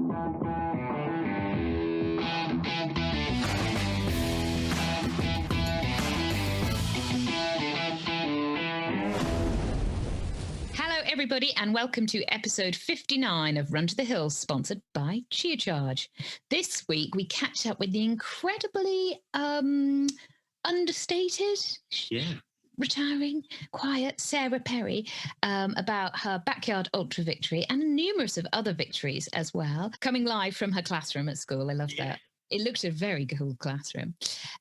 Hello, everybody, and welcome to episode 59 of Run to the Hills, sponsored by Chia Charge. This week, we catch up with the incredibly understated, retiring, quiet Sarah Perry about her backyard ultra victory and numerous of other victories as well, coming live from her classroom at school. I love that. It looks a very cool classroom.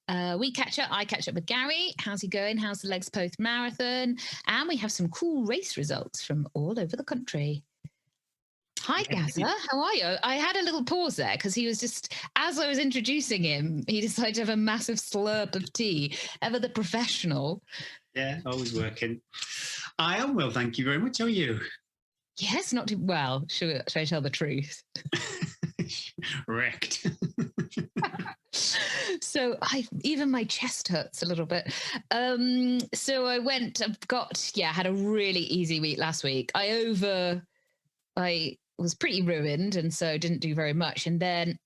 I catch up with Gary. How's he going? How's the Legs Post Marathon? And we have some cool race results from all over the country. Hi, Gazza. How are you? I had a little pause there because he was just, as I was introducing him, he decided to have a massive slurp of tea. Ever the professional. Yeah, always working. I am well, thank you very much. How are you? Yes, not too well. Should I tell the truth? Wrecked. So even my chest hurts a little bit. So I had a really easy week last week. I was pretty ruined and so didn't do very much. And then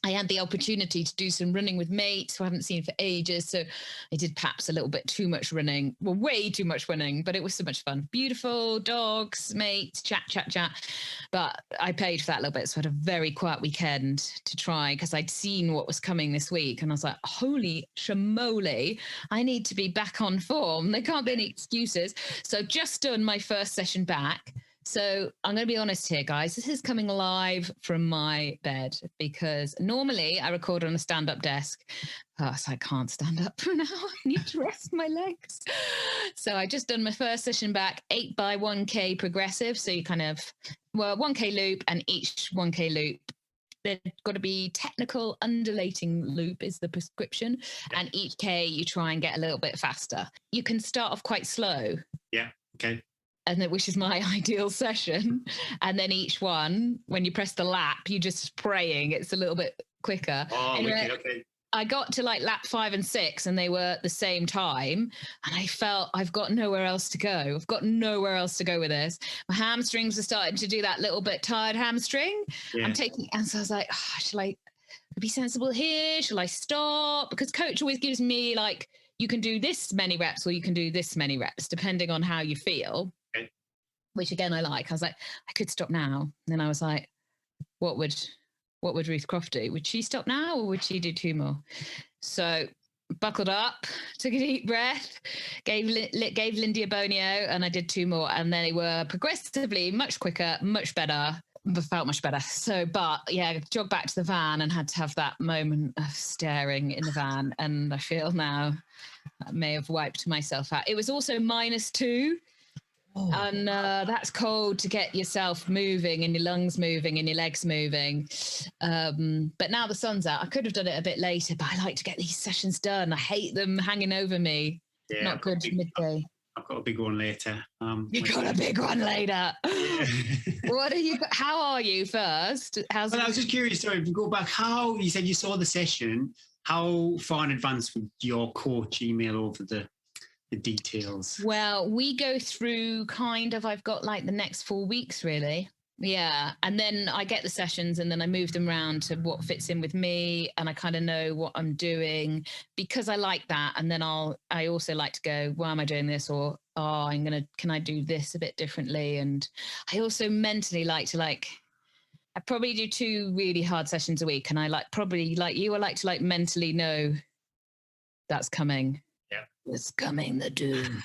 I had the opportunity to do some running with mates who I haven't seen for ages. So I did perhaps a little bit too much running. Well, way too much running, but it was so much fun. Beautiful dogs, mates, chat. But I paid for that a little bit. So I had a very quiet weekend to try because I'd seen what was coming this week. And I was like, holy shamoli, I need to be back on form. There can't be any excuses. So I've just done my first session back. So I'm going to be honest here, guys. This is coming live from my bed because normally I record on a stand-up desk. So I can't stand up for now. I need to rest my legs. So I just done my first session back, 8 by 1K progressive. So you 1K loop, and each 1K loop, there's got to be technical undulating loop is the prescription. And each K you try and get a little bit faster. You can start off quite slow. Yeah, okay. And then, which is my ideal session. And then each one, when you press the lap, you're just spraying. It's a little bit quicker. Oh, wicked, okay. I got to like lap 5 and 6 and they were at the same time. And I felt I've got nowhere else to go. I've got nowhere else to go with this. My hamstrings are starting to do that little bit tired hamstring. Yeah. And so I was like, shall I be sensible here? Shall I stop? Because coach always gives me like, you can do this many reps or you can do this many reps, depending on how you feel. Which again I like. I was like, I could stop now. And then I was like, what would Ruth Croft do? Would she stop now or would she do 2 more? So buckled up, took a deep breath, gave Lindy a bonio, and I did 2 more. And then they were progressively much quicker, much better, felt much better. So, but yeah, jogged back to the van and had to have that moment of staring in the van. And I feel now I may have wiped myself out. It was also -2. Oh. And that's cold to get yourself moving and your lungs moving and your legs moving. But now the sun's out. I could have done it a bit later, but I like to get these sessions done. I hate them hanging over me. Yeah, not good midday. I've got a big one later. You've got a big one later. Yeah. How are you first? I was just curious, sorry, if you go back, how you said you saw the session, how far in advance would your coach email over the details? Well, we go through I've got like the next 4 weeks really. Yeah. And then I get the sessions and then I move them around to what fits in with me. And I kind of know what I'm doing because I like that. And then I also like to go, why am I doing this? Or, can I do this a bit differently? And I also mentally like to I probably do 2 really hard sessions a week. And I like to mentally know that's coming. It's coming, the doom.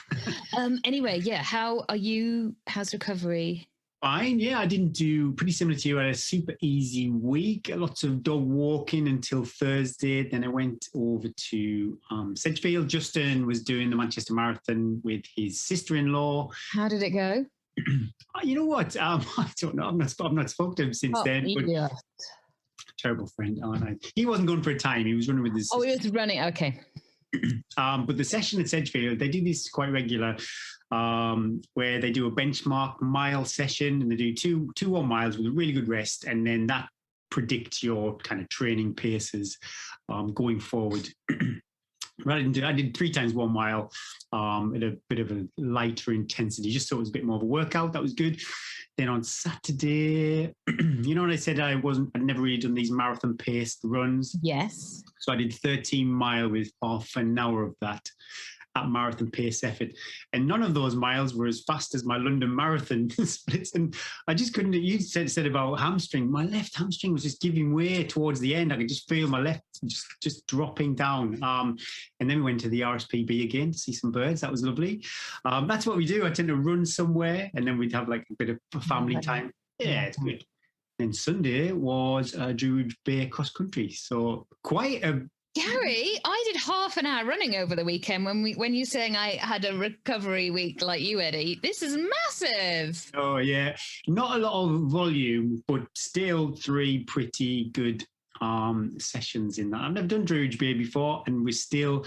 Anyway, yeah. How are you? How's recovery? Fine. Yeah, I didn't do pretty similar to you. I had a super easy week. Lots of dog walking until Thursday. Then I went over to Sedgefield. Justin was doing the Manchester Marathon with his sister-in-law. How did it go? You know what? I don't know. I've not spoken to him since then. Yeah. Terrible friend, aren't I? He wasn't going for a time. He was running with his sister. He was running. Okay. But the session at Sedgefield, they do this quite regular, where they do a benchmark mile session and they do two 1 miles with a really good rest, and then that predicts your kind of training paces going forward. But I did 3 times 1 mile at a bit of a lighter intensity, just so it was a bit more of a workout. That was good. Then on Saturday, you know what I said, I'd never really done these marathon paced runs. Yes. So I did 13 mile with half an hour of that at marathon pace effort. And none of those miles were as fast as my London marathon splits. And I just couldn't, you said about hamstring, my left hamstring was just giving way towards the end. I could just feel my left just dropping down. And then we went to the RSPB again to see some birds. That was lovely. That's what we do. I tend to run somewhere and then we'd have like a bit of family time. Yeah, it's good. Then Sunday was Druid Bay cross country. So quite a Gary, I did half an hour running over the weekend when you're saying I had a recovery week like you, Eddie. This is massive. Oh, yeah. Not a lot of volume, but still 3 pretty good sessions in that. I've never done Druid Bay before, and the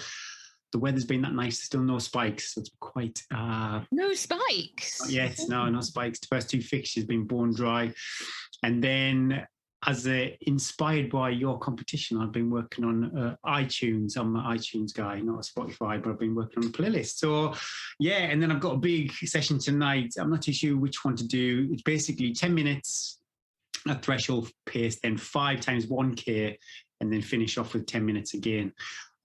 weather's been that nice, still no spikes. So it's quite... no spikes? Yes, no spikes. The first 2 fixtures been bone dry. And then... inspired by your competition, I've been working on iTunes. I'm an iTunes guy, not a Spotify, but I've been working on a playlist. So, yeah, and then I've got a big session tonight. I'm not too sure which one to do. It's basically 10 minutes at threshold pace, then 5 times 1K, and then finish off with 10 minutes again.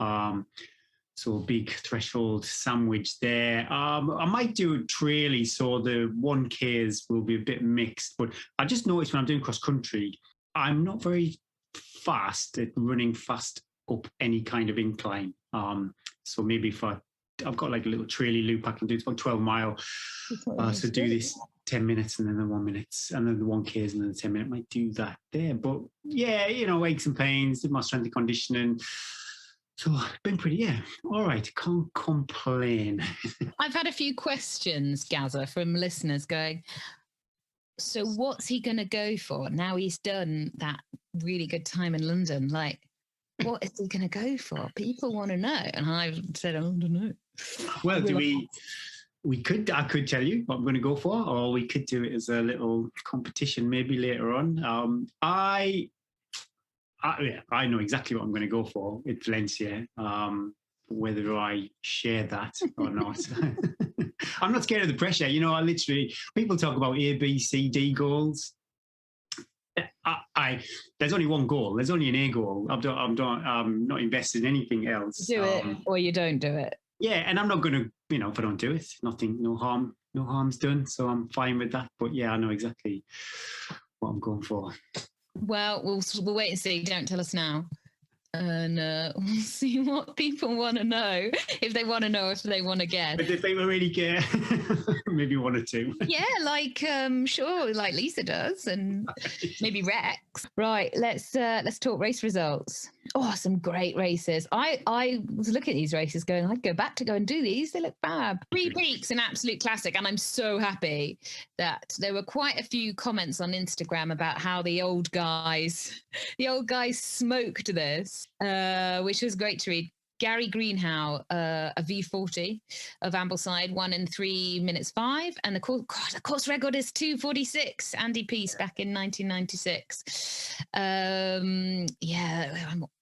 So a big threshold sandwich there. I might do a traily, so the 1Ks will be a bit mixed. But I just noticed when I'm doing cross country, I'm not very fast at running fast up any kind of incline. So maybe if I've got like a little traily loop I can do. It's about 12 mile. So do this 10 minutes and then the 1 minute and then the 1Ks and then the 10 minute. Might do that there. But yeah, aches and pains, did my strength and conditioning. So it's been pretty, all right. Can't complain. I've had a few questions, Gaza, from listeners going, so what's he going to go for now he's done that really good time in London? Like, what is he going to go for? People want to know. And I've said, I don't know. Well, I could tell you what I'm going to go for, or we could do it as a little competition maybe later on. I know exactly what I'm going to go for with Valencia. Whether I share that or not. I'm not scared of the pressure. I literally, people talk about A, B, C, D goals. There's only one goal. There's only an A goal. I'm not invested in anything else. Do it or you don't do it. Yeah, and I'm not going to, if I don't do it, no harm's done. So I'm fine with that. But yeah, I know exactly what I'm going for. Well, we'll wait and see. Don't tell us now. And we'll see what people want to know, if they want to know, if they want to guess. But if they really care, maybe 1 or 2. Yeah, sure, like Lisa does, and maybe Rex. Right, let's talk race results. Oh, some great races. I was looking at these races going, I'd go back to go and do these. They look fab. 3 Peaks, an absolute classic. And I'm so happy that there were quite a few comments on Instagram about how the old guys smoked this, which was great to read. Gary Greenhow, a V40 of Ambleside, won in 3 minutes 5, and the course record is 2:46. Andy Peace back in 1996.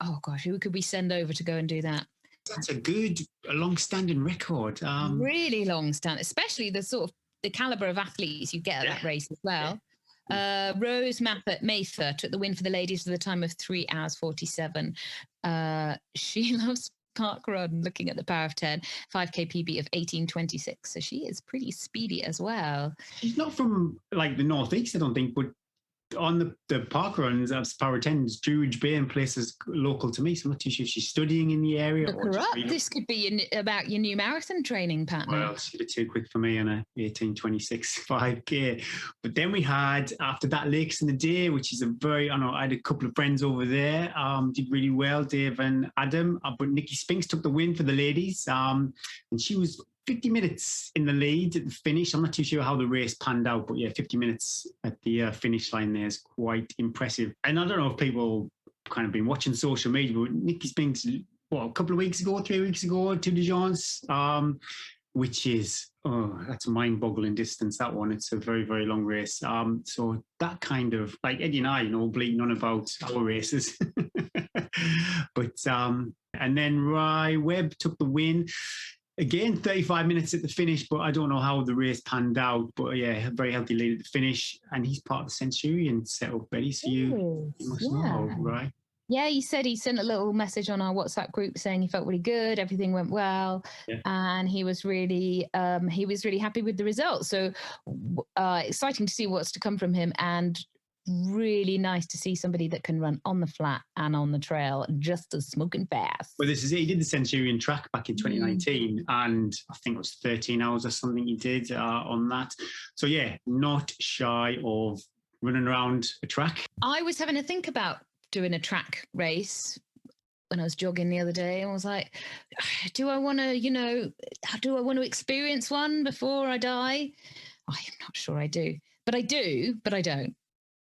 Oh gosh, who could we send over to go and do that? That's a long-standing record. Really long-standing, especially the caliber of athletes you get at that race as well. Rose Mather took the win for the ladies with a time of 3 hours 47. She loves park run, looking at the power of 10, 5K PB of 18:26. So she is pretty speedy as well. She's not from like the northeast, I don't think, but on the park runs as power 10s, Druid Bay and places local to me. So I'm not too sure if she's studying in the area. Look her up. This could be about your new marathon training pattern. Well, she's a bit too quick for me on a 18:26 5K. But then we had, after that, Lakes in the Day, which is I had a couple of friends over there, did really well, Dave and Adam. But Nikki Spinks took the win for the ladies. And she was 50 minutes in the lead at the finish. I'm not too sure how the race panned out, but yeah, 50 minutes at the finish line there is quite impressive. And I don't know if people kind of been watching social media, but Nikki Spinks, a couple of weeks ago, 3 weeks ago, Tour de France, which is, that's a mind-boggling distance, that one. It's a very, very long race. So that kind of, like Eddie and I, bleating on about our races. But And then Rye Webb took the win. Again, 35 minutes at the finish, but I don't know how the race panned out. But yeah, a very healthy lead at the finish. And he's part of the Centurion setup, Betty. So you must know, right? Yeah, he said he sent a little message on our WhatsApp group saying he felt really good, everything went well, and he was really happy with the results. So exciting to see what's to come from him, and really nice to see somebody that can run on the flat and on the trail just as smoking fast. Well, this is it. He did the Centurion track back in 2019, and I think it was 13 hours or something he did on that. So yeah, not shy of running around a track. I was having to think about doing a track race when I was jogging the other day, and I was like, do I want to experience one before I die? I'm not sure I do, but I don't.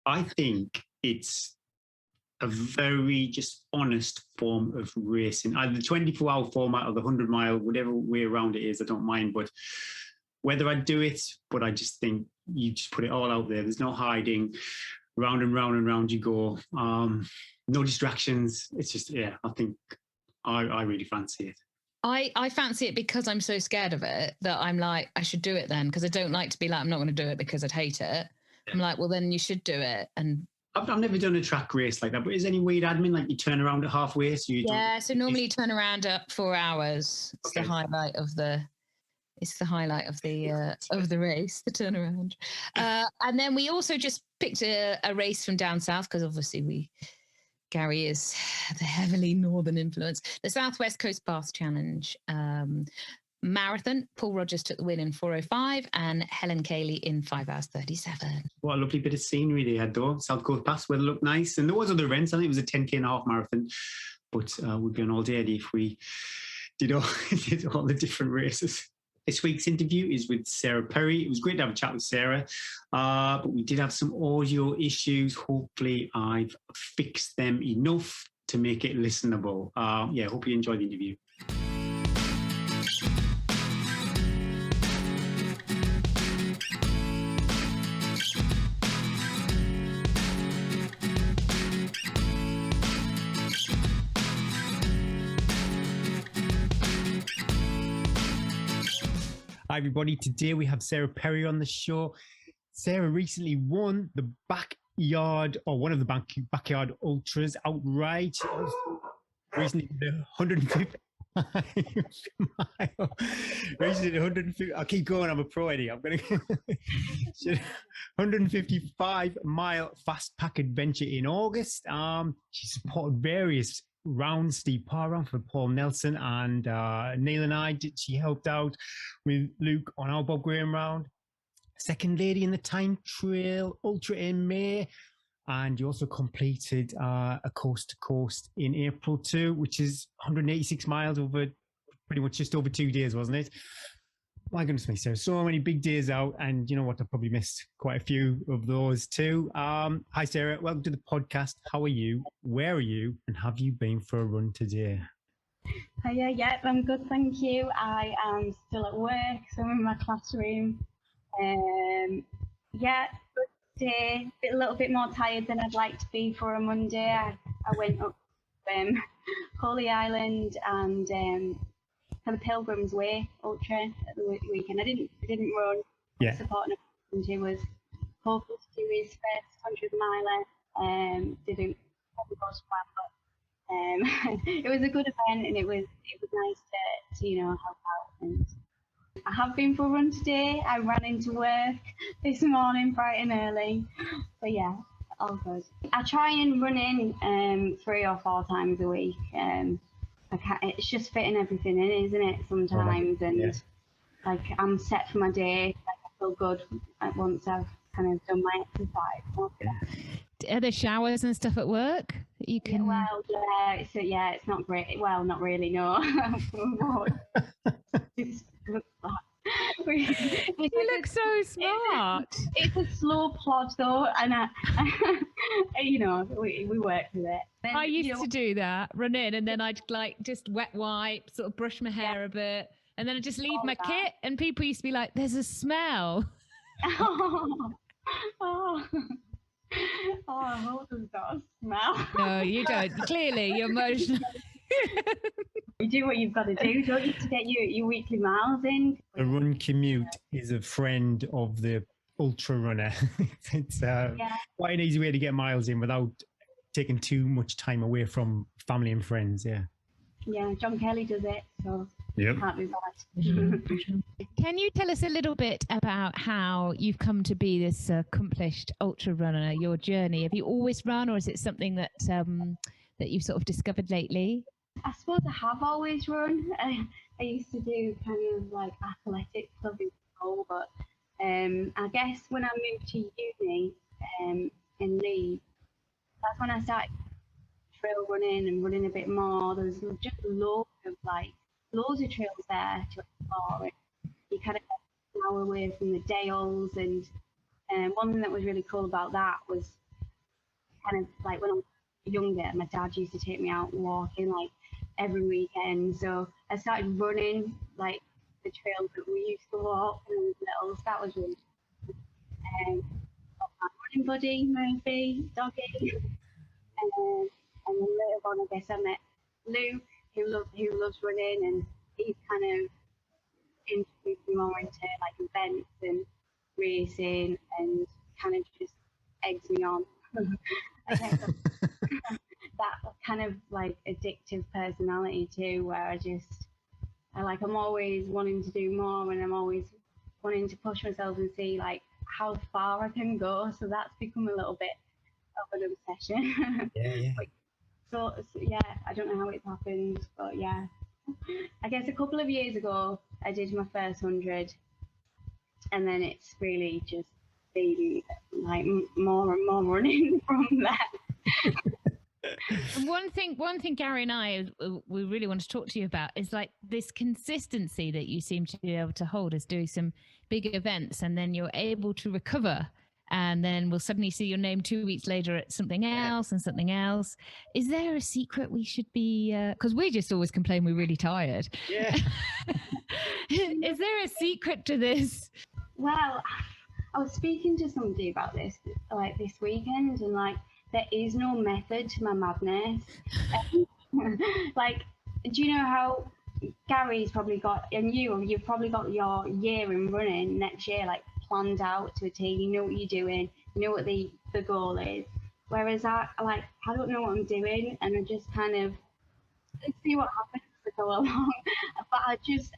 I think it's a very just honest form of racing. Either the 24-hour format or the 100-mile, whatever way around it is, I don't mind. But whether I do it, but I just think you just put it all out there. There's no hiding. Round and round and round you go. No distractions. It's just, I think I really fancy it. I fancy it because I'm so scared of it that I'm like, I should do it then, because I don't like to be like, I'm not going to do it because I'd hate it. I'm like, well, then you should do it. And I've never done a track race like that, but is any weird admin like you turn around at halfway? So so normally you turn around at 4 hours. It's the highlight of the race, the turnaround. And then we also just picked a race from down south, because obviously Gary is the heavily northern influence. The Southwest Coast Bath Challenge marathon. Paul Rogers took the win in 4:05 and Helen Cayley in 5 hours 37. What a lovely bit of scenery they had though. South Coast Pass weather looked nice. And there was other events. I think it was a 10K and a half marathon, but we'd be on all day if we did all the different races. This week's interview is with Sarah Perry. It was great to have a chat with Sarah, but we did have some audio issues. Hopefully I've fixed them enough to make it listenable. Hope you enjoy the interview. Hi everybody, today we have Sarah Perry on the show. Sarah recently won the backyard, or one of the backyard ultras outright. Recently did 150 mile. Recently did 150. I'll keep going. I'm a pro, Eddie. I'm going to 155-mile fast pack adventure in August. She supported various round steep par round for Paul Nelson, and Neil and I she helped out with Luke on our Bob Graham round. Second lady in the Time Trail Ultra in May, and you also completed a coast to coast in April too, which is 186 miles over pretty much just over 2 days, wasn't it? My goodness me, Sarah, so many big days out, and you know what, I probably missed quite a few of those too. Hi Sarah, welcome to the podcast. How are you? Where are you? And have you been for a run today? Hiya, yeah, I'm good, thank you. I am still at work, so I'm in my classroom. Good day. A little bit more tired than I'd like to be for a Monday. I went up Holy Island and for the Pilgrim's Way Ultra at the weekend. I didn't run. Yeah. Supporting a friend who was hoping to do his first 100 miler. Didn't go to plan, but it was a good event, and it was nice to help out. And I have been for a run today. I ran into work this morning bright and early, so yeah, all good. I try and run in 3 or 4 times a week. It's just fitting everything in, isn't it? Sometimes, like I'm set for my day. Like I feel good once I've kind of done my exercise. Are there showers and stuff at work that you can? It's not great. Well, not really. No. You look so smart. It's a slow plod though, and we work with it. Then, I used to do that, run in, and then I'd like just wet wipe, sort of brush my hair a bit, and then I'd just leave my kit, and people used to be like, "There's a smell." I hope there's not a smell. No, you don't. Clearly, you're emotional. You do what you've got to do, don't you, to get your weekly miles in. A run commute is a friend of the ultra runner. It's quite an easy way to get miles in without taking too much time away from family and friends. Yeah, John Kelly does it, so can't be bad. Can you tell us a little bit about how you've come to be this accomplished ultra runner, your journey? Have you always run, or is it something that that you've sort of discovered lately? I suppose I have always run. I used to do kind of like athletic club in school, but I guess when I moved to uni in Leeds, that's when I started trail running and running a bit more. There was just loads of trails there to explore. You kind of get an hour away from the dales, and one thing that was really cool about that was kind of like when I was younger, my dad used to take me out walking like every weekend. So I started running like the trails that we used to walk when I was little. So that was really got my running buddy, Murphy, Doggy. And then later on, I guess I met Luke, who loves running, and he kind of introduced me more into like events and racing, and kind of just eggs me on. I guess that kind of like addictive personality too, where I'm always wanting to do more, and I'm always wanting to push myself and see like how far I can go. So that's become a little bit of an obsession. Yeah. So I don't know how it's happened, but yeah. I guess a couple of years ago, I did my first 100, and then it's really just been like more and more running from there. One thing Gary and I we really want to talk to you about is like this consistency that you seem to be able to hold as doing some big events, and then you're able to recover, and then we'll suddenly see your name 2 weeks later at something else and something else. Is there a secret we should be, because we just always complain we're really tired. Yeah. Is there a secret to this? Well, I was speaking to somebody about this like this weekend, and like there is no method to my madness. Like, do you know how Gary's probably got, and you've probably got your year in running next year like planned out to a T. You know what you're doing, you know what the goal is. Whereas I don't know what I'm doing, and I just kind of see what happens as I go along. But I guess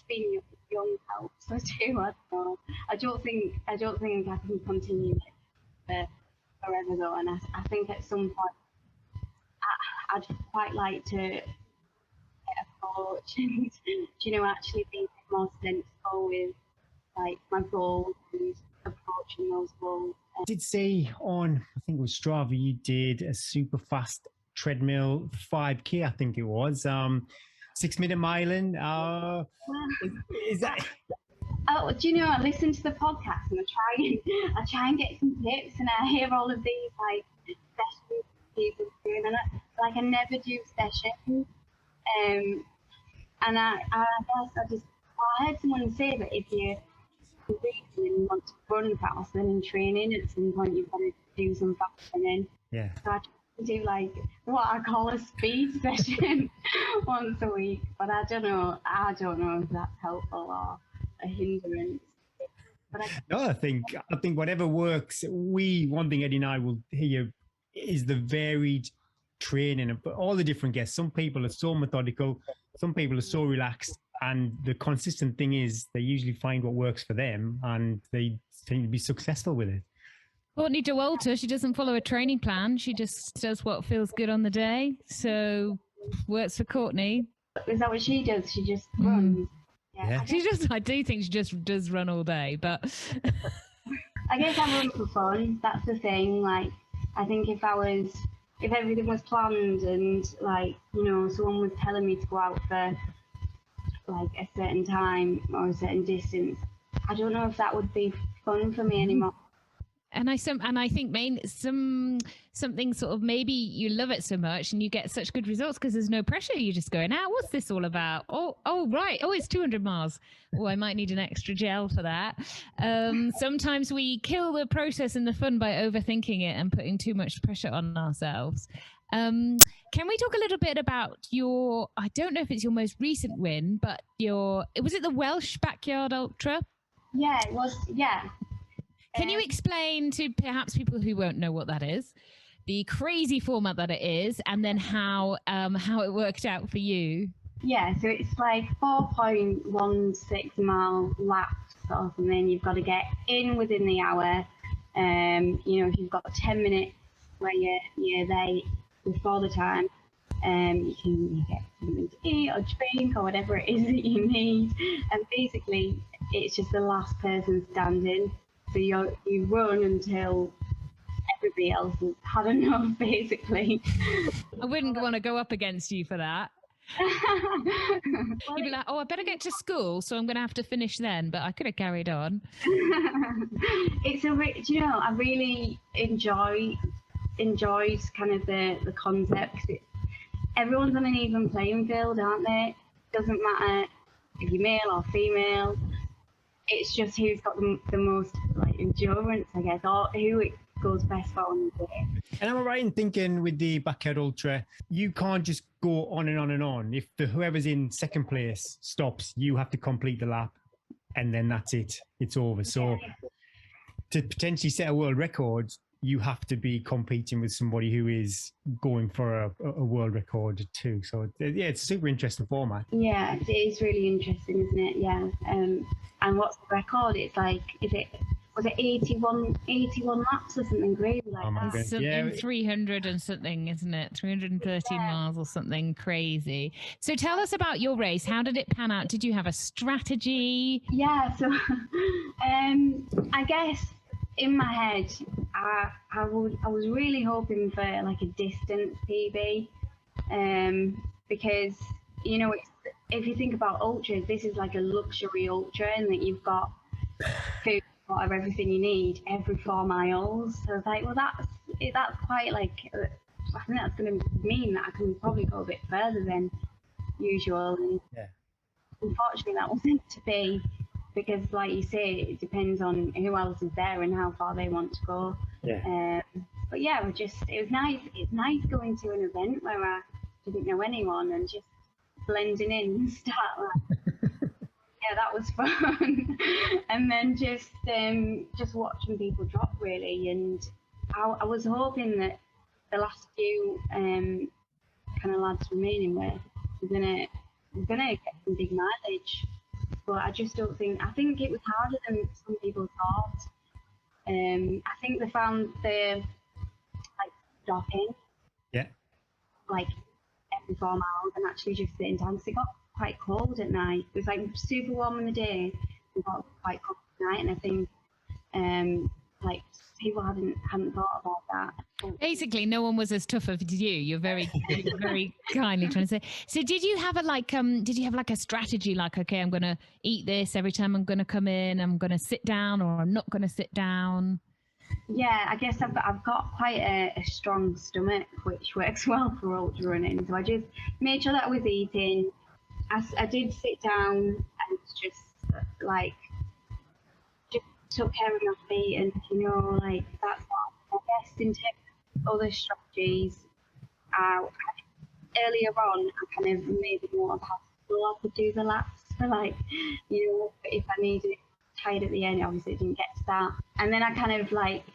being young helps too. I don't know. I don't think I can continue it forever though, and I think at some point I'd quite like to get a coach and actually be more sensible with like my goals and approaching those goals. I did say on, I think it was Strava, you did a super fast treadmill 5K, I think it was. 6 minute miling. Is that? Oh, do you know? I listen to the podcast and I try and get some tips, and I hear all of these like sessions people doing, and I never do sessions. And I guess I heard someone say that if you're racing and you want to run fast, then in training at some point you've got to do some fast running. Yeah. So I do like what I call a speed session once a week, but I don't know if that's helpful or a hindrance. But I think whatever works. One thing Eddie and I will hear is the varied training of all the different guests. Some people are so methodical, some people are so relaxed, and the consistent thing is they usually find what works for them, and they seem to be successful with it. Courtney DeWalter, she doesn't follow a training plan. She just does what feels good on the day. So works for Courtney. Is that what she does? She just runs. Yeah. I do think she just does run all day, but I guess I run for fun. That's the thing. Like, I think if everything was planned and like, someone was telling me to go out for like a certain time or a certain distance, I don't know if that would be fun for me anymore. And I think something sort of, maybe you love it so much and you get such good results because there's no pressure. You're just going, what's this all about? Oh, right. Oh, it's 200 miles. Oh, I might need an extra gel for that. Sometimes we kill the process and the fun by overthinking it and putting too much pressure on ourselves. Can we talk a little bit about your, I don't know if it's your most recent win, but was it the Welsh Backyard Ultra? Yeah, it was. Yeah. Can you explain to perhaps people who won't know what that is, the crazy format that it is, and then how it worked out for you? Yeah, so it's like 4.16 mile laps sort of, and then you've got to get in within the hour. If you've got 10 minutes where you're there before the time, you get something to eat or drink or whatever it is that you need. And basically, it's just the last person standing. So you run until everybody else has had enough, basically. I wouldn't want to go up against you for that. You'd be like, oh, I better get to school, so I'm going to have to finish then. But I could have carried on. I really enjoyed kind of the concept. Everyone's on an even playing field, aren't they? Doesn't matter if you're male or female. It's just who's got the most like endurance, I guess, or who it goes best for on the day. And am I right in thinking with the Backyard Ultra, you can't just go on and on and on. If whoever's in second place stops, you have to complete the lap, and then that's it. It's over. So to potentially set a world record, you have to be competing with somebody who is going for a world record too. So yeah, it's a super interesting format. Yeah, it is really interesting, isn't it? Yeah. And what's the record? It's like, was it 81 laps or something crazy like that? Something 300 and something, isn't it? 313 miles or something crazy. So tell us about your race. How did it pan out? Did you have a strategy? Yeah, so I guess in my head, I was really hoping for like a distance PB, because if you think about ultras, this is like a luxury ultra, in that you've got food, water, everything you need every 4 miles. So I was like, well, that's quite like, I think that's going to mean that I can probably go a bit further than usual. And unfortunately, that wasn't to be, because like you say, it depends on who else is there and how far they want to go. But yeah, it was nice. It's nice going to an event where I didn't know anyone and just blending in and start like, yeah, that was fun. And then just watching people drop really. And I was hoping that the last few kind of lads remaining were gonna get some big mileage. But I just don't think. I think it was harder than some people thought. I think they found the like stopping, like every 4 miles, and actually just sitting down, because it got quite cold at night. It was like super warm in the day, and got quite cold at night. And I think like people hadn't thought about that. Basically, no one was as tough as you. You're very, very kindly trying to say. So, did you have a strategy? Like, okay, I'm going to eat this every time I'm going to come in. I'm going to sit down, or I'm not going to sit down. Yeah, I guess I've got quite a strong stomach, which works well for ultra running. So I just made sure that I was eating. I did sit down and just like just took care of my feet, and like that's what I guess in terms of other strategies. Earlier on, I kind of made it more of how slow I could do the laps. So like, if I needed it tight at the end, obviously it didn't get to that. And then I kind of like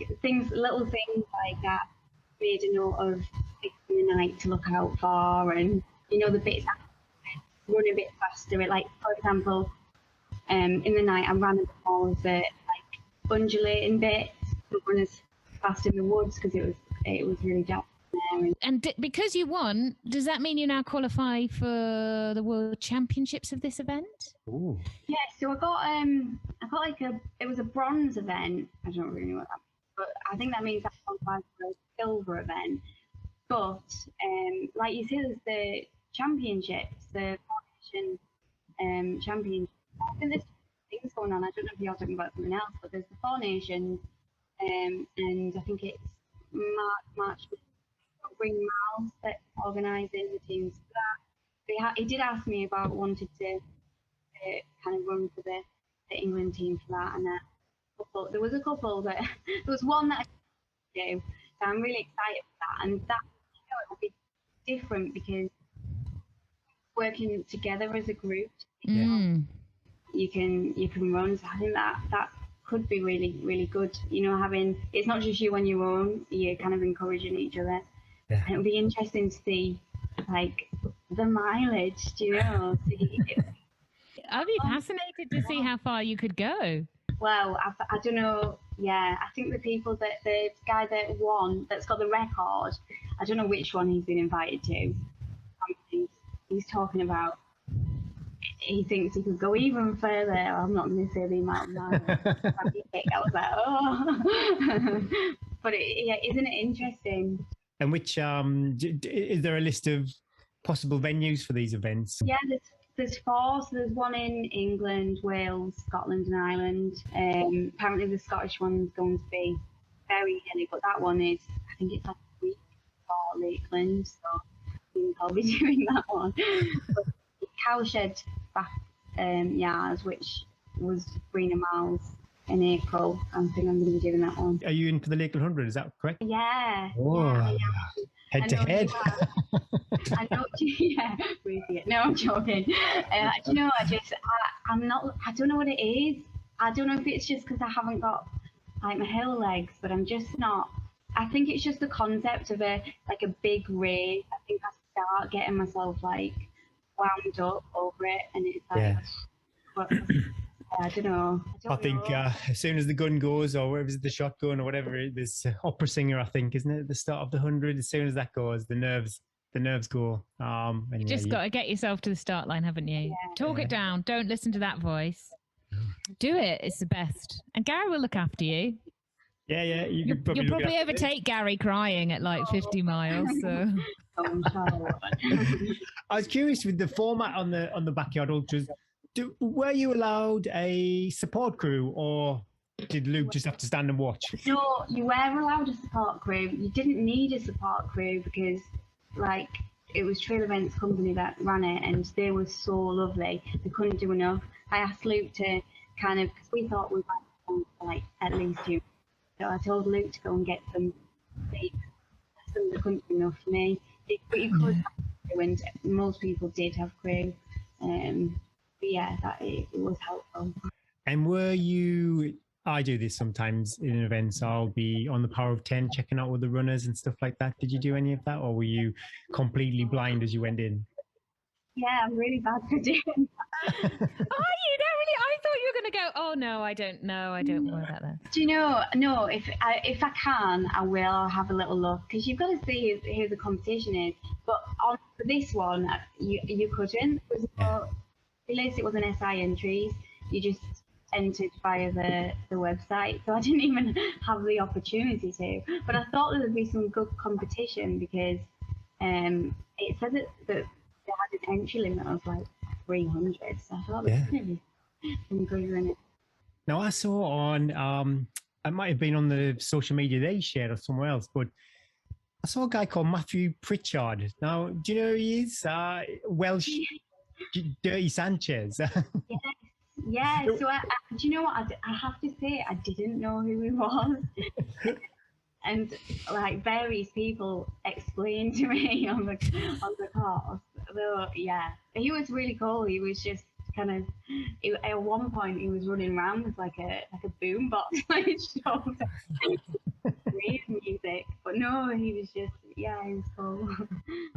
little things like that, made a note of in the night to look out for, and the bits that run a bit faster. Like for example, in the night I ran a bit more of the like undulating bits, not run as fast in the woods because it was really dark there. And because you won, does that mean you now qualify for the World Championships of this event? Ooh. Yeah, so I got like it was a bronze event. I don't really know what that means, but I think that means I qualified for a silver event. But like you said, there's the championships, the Four Nations championships. I think there's things going on. I don't know if you're talking about something else, but there's the Four Nations, and I think it's March. Bring Miles that's organising the teams for that. He did ask me about wanted to kind of run for the England team for that, and there was a couple that there was one that I could do, so I'm really excited for that. And that it will be different because working together as a group, Mm. you can run. So I think that could be really, really good. You know, having it's not just you on your own. You're kind of encouraging each other. Yeah. And it'll be interesting to see like the mileage. Do you know? I'd be fascinated to see how far you could go. Well, I don't know. Yeah, I think the guy that won, that's got the record, I don't know which one he's been invited to. He's talking about, he thinks he could go even further. I'm not going to say the amount of miles. I was like, oh. But isn't it interesting? And which is there a list of possible venues for these events? Yeah, there's 4. So there's one in England, Wales, Scotland, and Ireland. Apparently the Scottish one's going to be very hilly, but that one is, I think it's like a week for Lakeland, so I think I'll be doing that one. But Cowshed Yars, which was 300 miles in April. I think I'm going to be doing that one. Are you in for the Lakeland 100? Is that correct? Yeah. Oh, yeah. head to head. I know. Yeah, no, I'm joking. You know, I'm not. I don't know what it is. I don't know if it's just because I haven't got like my hill legs, but I'm just not. I think it's just the concept of a big race. I think I start getting myself like wound up over it, and it's like, Yeah. I don't know. I think as soon as the gun goes, or whatever the shotgun or whatever, this opera singer, I think, isn't it, at the start of the 100? As soon as that goes, the nerves go. And You just got to get yourself to the start line, haven't you? Yeah. Talk it down. Don't listen to that voice. Do it. It's the best. And Gary will look after you. Yeah. You'll probably overtake Gary crying at like 50 miles. So. I was curious with the format on the Backyard Ultras. Were you allowed a support crew, or did Luke just have to stand and watch? No, you were allowed a support crew. You didn't need a support crew because, like, it was Trail Events Company that ran it, and they were so lovely. They couldn't do enough. I asked Luke to kind of, because we thought we might want like at least 2. So I told Luke to go and get some seats. They couldn't do enough for me. But you could have crew, and most people did have crew. But yeah, it was helpful. And were you? I do this sometimes in events. I'll be on the Power of 10 checking out all the runners and stuff like that. Did you do any of that, or were you completely blind as you went in? Yeah, I'm really bad for doing that. Oh, you don't really? I thought you were going to go, oh, no, I don't know. I don't worry about that. Do you know? No, if I can, I will have a little look, because you've got to see who the competition is. But for this one, you couldn't. At least it wasn't SI entries. You just entered via the website, so I didn't even have the opportunity to. But I thought there would be some good competition because it said that they had an entry limit of like 300, so I thought there was going to be some good in it. Now I saw on, it might have been on the social media they shared or somewhere else, but I saw a guy called Matthew Pritchard. Now, do you know who he is? Welsh Dirty Sanchez. Yeah, so do you know what? I have to say, I didn't know who he was. And like various people explained to me on the course. Though, yeah, he was really cool. He was just kind of, at one point he was running around with like a boom box on his shoulder, reading music. But no, he was just, yeah, he was cool.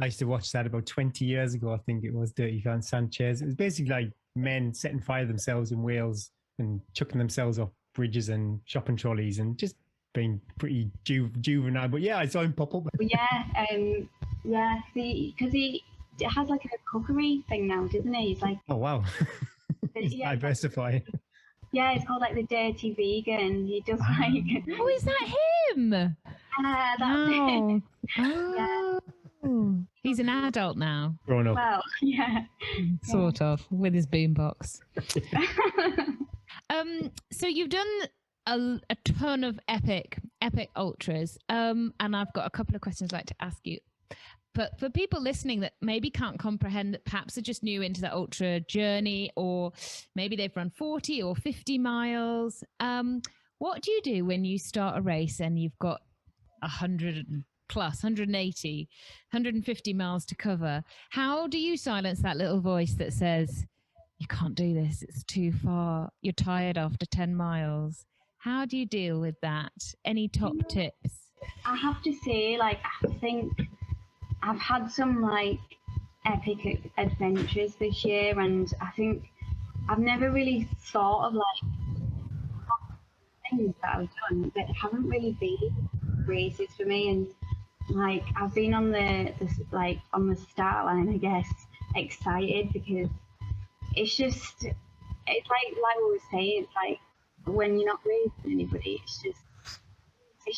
I used to watch that about 20 years ago. I think it was Dirty Sanchez. It was basically like men setting fire to themselves in Wales and chucking themselves off bridges and shopping trolleys and just being pretty juvenile. But yeah, I saw him pop up. Yeah, because he has like a cookery thing now, doesn't he? He's like, oh wow, he's diversifying. Yeah, it's called like the Dirty Vegan. He does like. Oh, is that him? That's it. Oh. Yeah. He's an adult now. Grown up. Well, yeah. Sort of, with his boombox. So you've done a ton of epic ultras, and I've got a couple of questions I'd like to ask you. But for people listening that maybe can't comprehend, that perhaps are just new into the ultra journey, or maybe they've run 40 or 50 miles, what do you do when you start a race and you've got 100 plus 180, 150 miles to cover. How do you silence that little voice that says, you can't do this, it's too far, you're tired after 10 miles? How do you deal with that? Any top tips? I have to say, like, I think I've had some like epic adventures this year, and I think I've never really thought of like things that I've done that haven't really been races for me. And like I've been on the like on the start line, I guess, excited because it's just like we were saying, it's like when you're not racing anybody, it's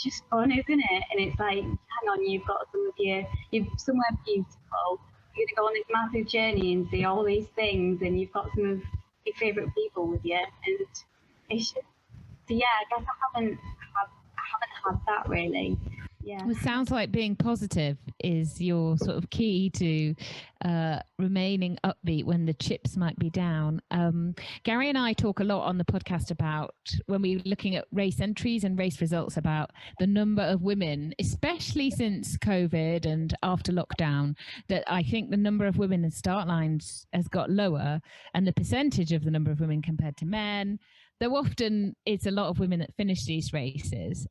just fun, isn't it? And it's like, hang on, you've got you've somewhere beautiful. You're gonna go on this massive journey and see all these things, and you've got some of your favourite people with you, and it's just, so yeah, I guess I haven't had that really. Yeah. Well, it sounds like being positive is your sort of key to remaining upbeat when the chips might be down. Gary and I talk a lot on the podcast about when we're looking at race entries and race results, about the number of women, especially since COVID and after lockdown, that I think the number of women in start lines has got lower, and the percentage of the number of women compared to men, though often it's a lot of women that finish these races.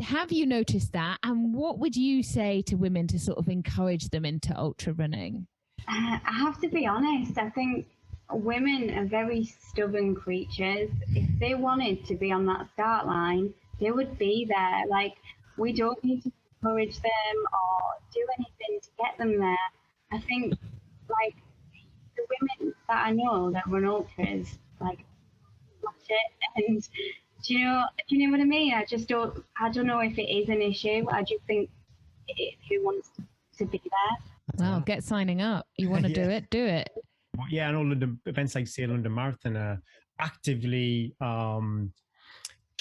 Have you noticed that? And what would you say to women to sort of encourage them into ultra running? I have to be honest, I think women are very stubborn creatures. If they wanted to be on that start line, they would be there. Like, we don't need to encourage them or do anything to get them there. I think, like, the women that I know that run ultras, like, watch it, and do you know what I mean? I don't know if it is an issue. I just think who wants to be there. Well, get signing up. You want to do it. Yeah, and all of the events like say London Marathon are actively trying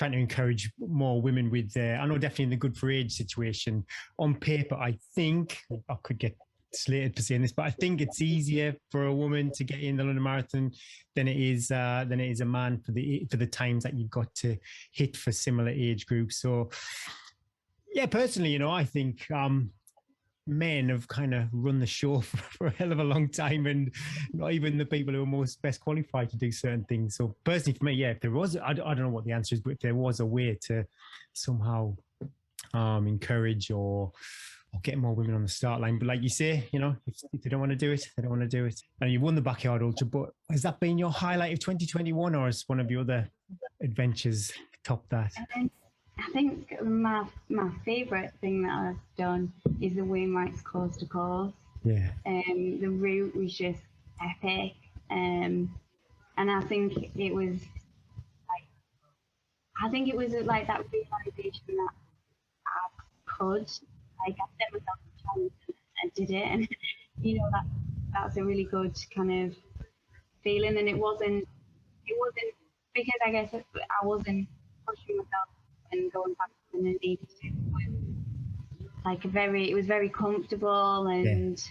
to encourage more women with I know definitely in the good for age situation. On paper, I think I could get slated for saying this, but I think it's easier for a woman to get in the London Marathon than it is a man for the times that you've got to hit for similar age groups. So yeah, personally, I think men have kind of run the show for a hell of a long time, and not even the people who are most best qualified to do certain things. So personally for me, yeah, if there was, I don't know what the answer is, but if there was a way to somehow encourage or get more women on the start line. But like you say, if they don't want to do it, they don't want to do it. And you won the Backyard Ultra, but has that been your highlight of 2021, or has one of your other adventures topped that? I think my favourite thing that I've done is the Wainwrights Coast to Coast. Yeah. The route was just epic. And I think it was like that realisation that I could. Like, I set myself a challenge and did it, and that's a really good kind of feeling. And it wasn't because I guess I wasn't pushing myself and going back to the needed to. It was very comfortable, and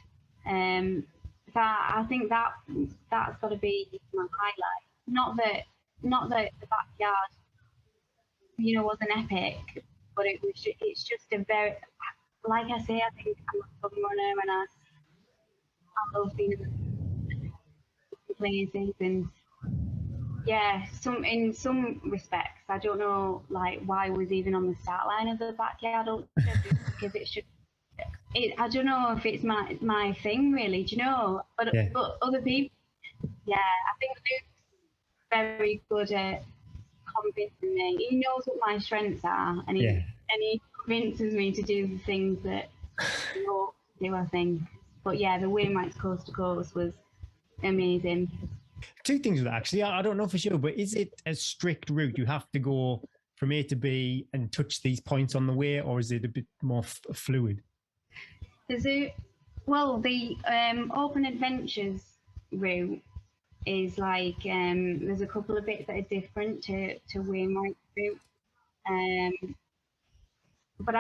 that I think that's got to be my highlight. Not that the backyard, wasn't epic, but it's just a very, like I say, I think I'm a fun runner, and I love being in places, and yeah, in some respects, I don't know like why I was even on the start line of the backyard ultra, because it's just, I don't know if it's my thing really, do you know? But other people, yeah, I think Luke's very good at convincing me. He knows what my strengths are, and he convinces me to do the things that I ought to do, I think. But yeah, the Wainwrights Coast to Coast was amazing. Two things with that, actually. I don't know for sure, but is it a strict route? You have to go from A to B and touch these points on the way, or is it a bit more fluid? The Open Adventures route is like, there's a couple of bits that are different to Wainwright's route. But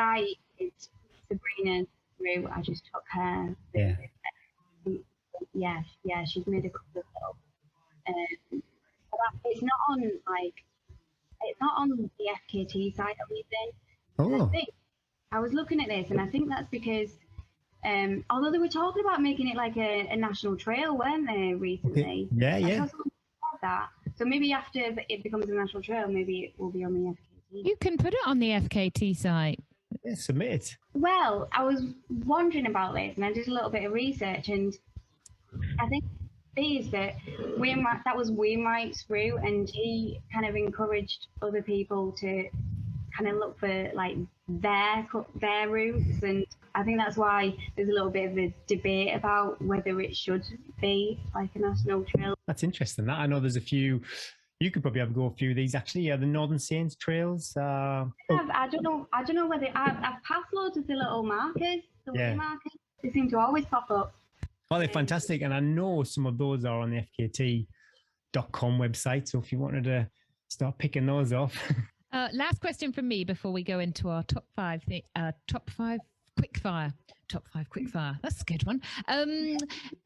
it's Sabrina's route. I just took her. Yeah, she's made a couple of those. But it's not on the FKT side of anything. Oh. I think I was looking at this, and I think that's because although they were talking about making it like a national trail, weren't they, recently? Yeah, I yeah. saw something about that. So maybe after it becomes a national trail, maybe it will be on the FKT. You can put it on the FKT site. Yeah, submit it. Well, I was wondering about this, and I did a little bit of research, and I think is that that was Wainwright's route, and he kind of encouraged other people to kind of look for like their routes, and I think that's why there's a little bit of a debate about whether it should be like a national trail. That's interesting. That I know there's a few. You could probably have a go a few of these actually. Yeah, the Northern Saints trails. I don't know whether I've passed loads of the little markers, the way markers. They seem to always pop up. Oh, they're fantastic, and I know some of those are on the FKT.com website. So if you wanted to start picking those off. Last question from me before we go into our top five quickfire. That's a good one.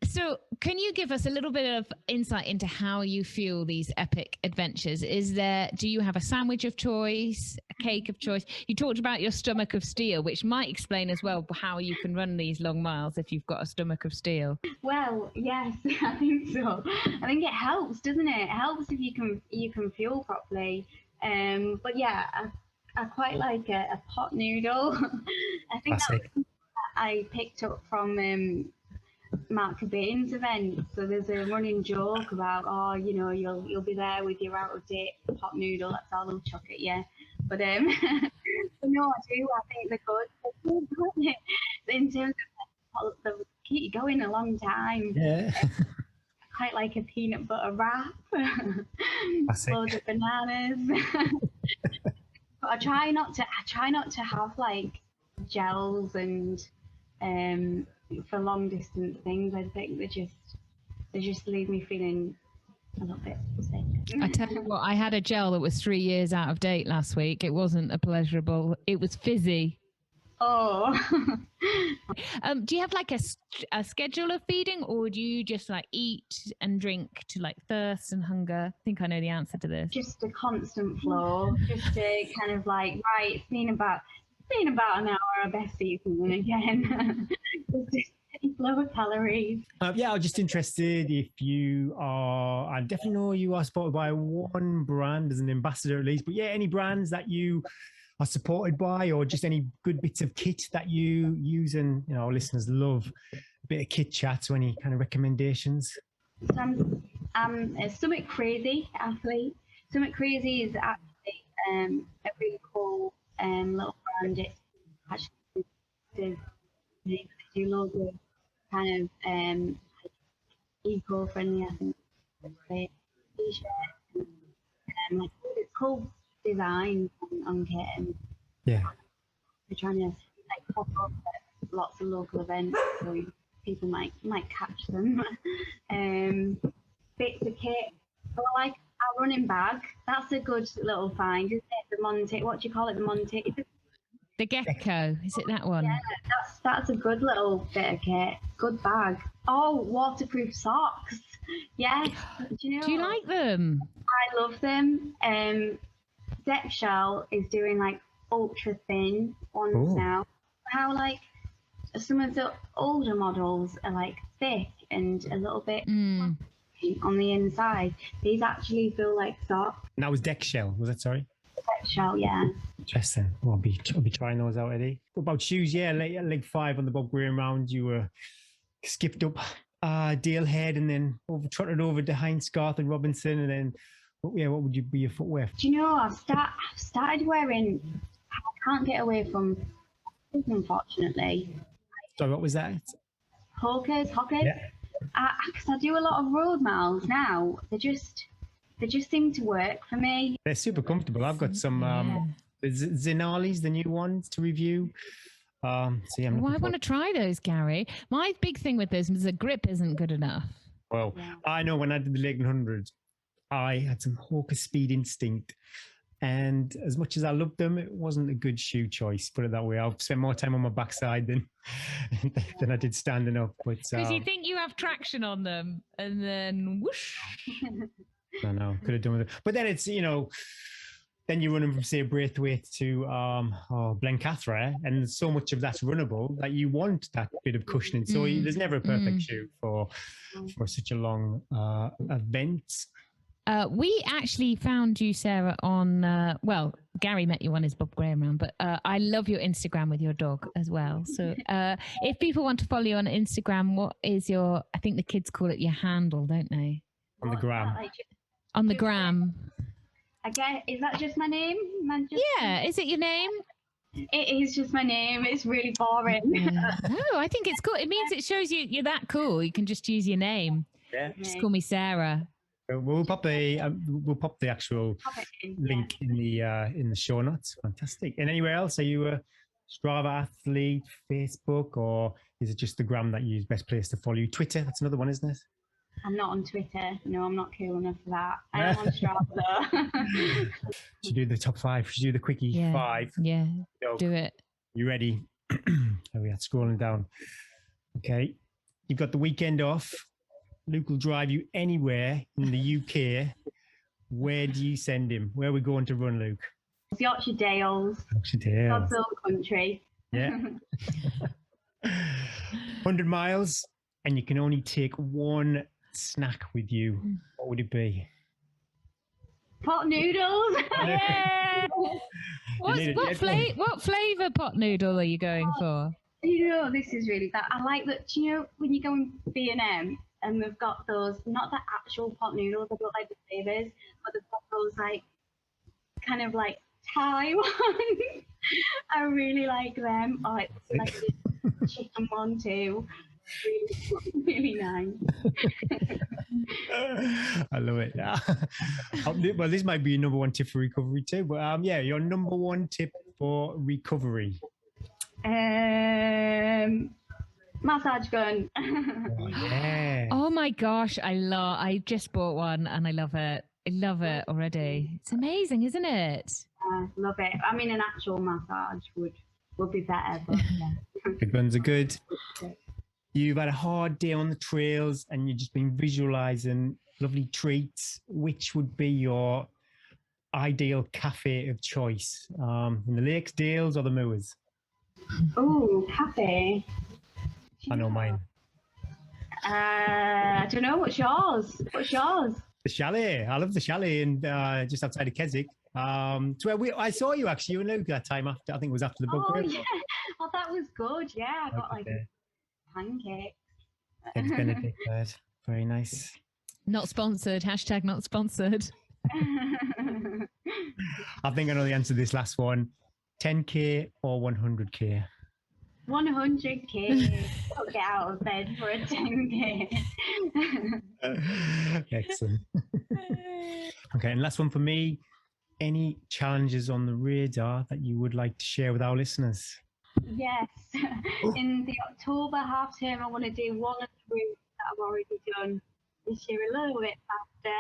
So can you give us a little bit of insight into how you fuel these epic adventures? Do you have a sandwich of choice, a cake of choice? You talked about your stomach of steel, which might explain as well how you can run these long miles if you've got a stomach of steel. Well, yes, I think so. I think it helps, doesn't it? It helps if you can fuel properly. But yeah, I quite like a pot noodle. I think that's I picked up from Mark Cobain's event. So there's a running joke about, you'll be there with your out of date pot noodle. That's all they'll chuck at you. But but no, I do. I think they're good. In terms of they'll keep you going a long time. Yeah. Quite like a peanut butter wrap. Loads of bananas. But I try not to have like gels and for long distance things. I think they just leave me feeling a little bit sick. I tell you what, I had a gel that was 3 years out of date last week. It wasn't a pleasurable. It was fizzy. Oh. Do you have like a schedule of feeding, or do you just like eat and drink to like thirst and hunger? I think I know the answer to this. Just a constant flow. Just to kind of like, right, it's been about an hour. I best eat something again. Just a steady flow of calories. Yeah, I'm just interested if you are. I definitely know you are supported by one brand as an ambassador at least. But yeah, any brands that you are supported by, or just any good bits of kit that you use, and our listeners love a bit of kit chat. So any kind of recommendations? So I'm a Summit Crazy athlete. Summit Crazy is actually a really cool little brand. It's actually they do loads of kind of eco-friendly, I think, t-shirts and like it's cool design on kit, and yeah, we're trying to like pop up at lots of local events so people might catch them. Bits of kit. So I like our running bag. That's a good little find, isn't it? The Monty. What do you call it? The Monty. The Gecko. Is it that one? Yeah, that's a good little bit of kit. Good bag. Oh, waterproof socks. Yes. Do you like them? I love them. Deck Shell is doing like ultra thin ones now. How like some of the older models are like thick and a little bit on the inside. These actually feel like socks. And that was Deck Shell, was it? Sorry. Deck Shell, yeah. Interesting. Well, I'll be trying those out, Eddie. What about shoes? Yeah, leg 5 on the Bob Graham round. You were skipped up Dale Head and then trotted over to Heinz Scarth and Robinson, and then what would you be your footwear? Do you know, I've started wearing, I can't get away from, unfortunately. Sorry, what was that? Hockers. Yeah. Because I do a lot of road miles now. They just seem to work for me. They're super comfortable. I've got some Zenali's, the new ones to review. I want to try those, Gary. My big thing with those is the grip isn't good enough. Well, I know when I did the Lake 100, I had some Hawker Speed Instinct, and as much as I loved them, it wasn't a good shoe choice. Put it that way. I've spent more time on my backside than I did standing up. Because you think you have traction on them, and then whoosh. I know, could have done with it. But then it's then you're running from, say, Braithwaite to Blencathra, and so much of that's runnable that you want that bit of cushioning. So there's never a perfect shoe for such a long event. We actually found you, Sarah, on, well, Gary met you on his Bob Graham round, but I love your Instagram with your dog as well. So if people want to follow you on Instagram, what is your, I think the kids call it your handle, don't they? On the gram. On the gram. Again, is that just my name? Yeah, is it your name? It is just my name. It's really boring. No, I think it's cool. It means it shows you're that cool. You can just use your name. Yeah. Just call me Sarah. We'll pop the actual link in the show notes. Fantastic. And anywhere else? Are you a Strava athlete, Facebook, or is it just the gram that you use? Best place to follow you? Twitter, that's another one, isn't it? I'm not on Twitter. No, I'm not cool enough for that. I am on Strava though. Should do the top 5. Should do the quickie 5. Yeah, do it. You ready? There we are, scrolling down. Okay, you've got the weekend off. Luke will drive you anywhere in the UK. Where do you send him? Where are we going to run, Luke? Yorkshire Dales. Yorkshire Dales. God's own country. Yeah. 100 miles, and you can only take one snack with you. What would it be? Pot noodles. Yeah. What flavour pot noodle are you going for? You know, this is really bad. I like that. You know, when you go in B&M and they've got those, not the actual pot noodles, I don't like the flavours, but they've got those like kind of like Thai ones. I really like them. I like the chicken one too. Really, really nice. I love it. Well, this might be your number 1 tip for recovery too. But yeah, your number 1 tip for recovery. Massage gun. Oh, yeah. Oh my gosh, I just bought one and I love it. I love it already. It's amazing, isn't it? Love it. I mean, an actual massage would be better. But yeah. The guns are good. You've had a hard day on the trails and you've just been visualizing lovely treats. Which would be your ideal cafe of choice? In the lakes, dales, or the moors? Oh, cafe. I know mine. I don't know. What's yours? The chalet. I love the chalet and just outside of Keswick. It's where I saw you actually. You and Luke that time after. I think it was after the book. Oh yeah. Oh, that was good. Yeah, I got like pancakes. Eggs Benedict. Very nice. Not sponsored. # not sponsored. I think I know the answer to this last one. 10K or 100K? 100K. Don't get out of bed for a 10K. Excellent. Okay, and last one for me. Any challenges on the radar that you would like to share with our listeners? Yes. In the October half term, I want to do one of the routes that I've already done this year a little bit faster.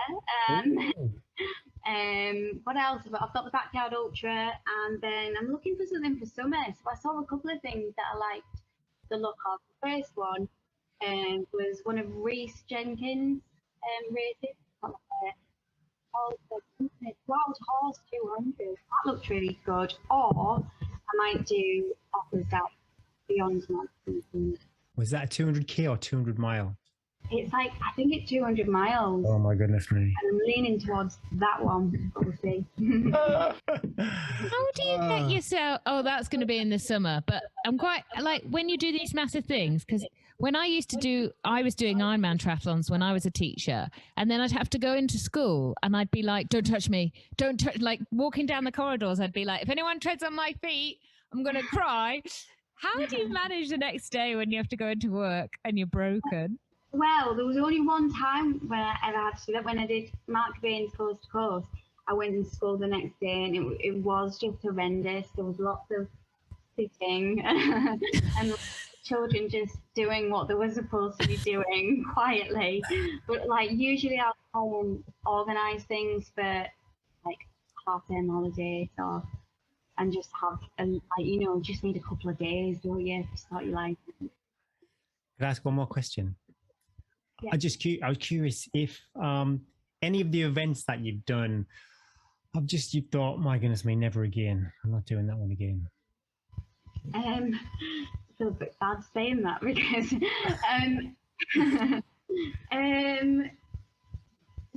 What else? I've got the Backyard Ultra, and then I'm looking for something for summer. So I saw a couple of things that I liked the look of. The first one was one of Reese Jenkins' races. Wild Horse 200. That looked really good. Or I might do offers that Beyond Mad. Was that a 200K or 200 mile? It's like, I think it's 200 miles. Oh my goodness me. And I'm leaning towards that one, but we'll see. How do you get yourself? Oh, that's going to be in the summer. But I'm quite like when you do these massive things, because when I was doing Ironman triathlons when I was a teacher, and then I'd have to go into school and I'd be like, don't touch me. Don't touch, like walking down the corridors. I'd be like, if anyone treads on my feet, I'm going to cry. How do you manage the next day when you have to go into work and you're broken? Well, there was only one time when I ever had to do that. When I did Mark Bain's Coast to Coast, I went in school the next day and it was just horrendous. There was lots of sitting and children just doing what they were supposed to be doing quietly. But like usually I'll go and organise things for like half-term holidays and just have just need a couple of days, don't you, to start your life. Could I ask one more question? Yeah. I was curious if any of the events that you've done you thought, my goodness me, never again. I'm not doing that one again. I feel a bit bad saying that because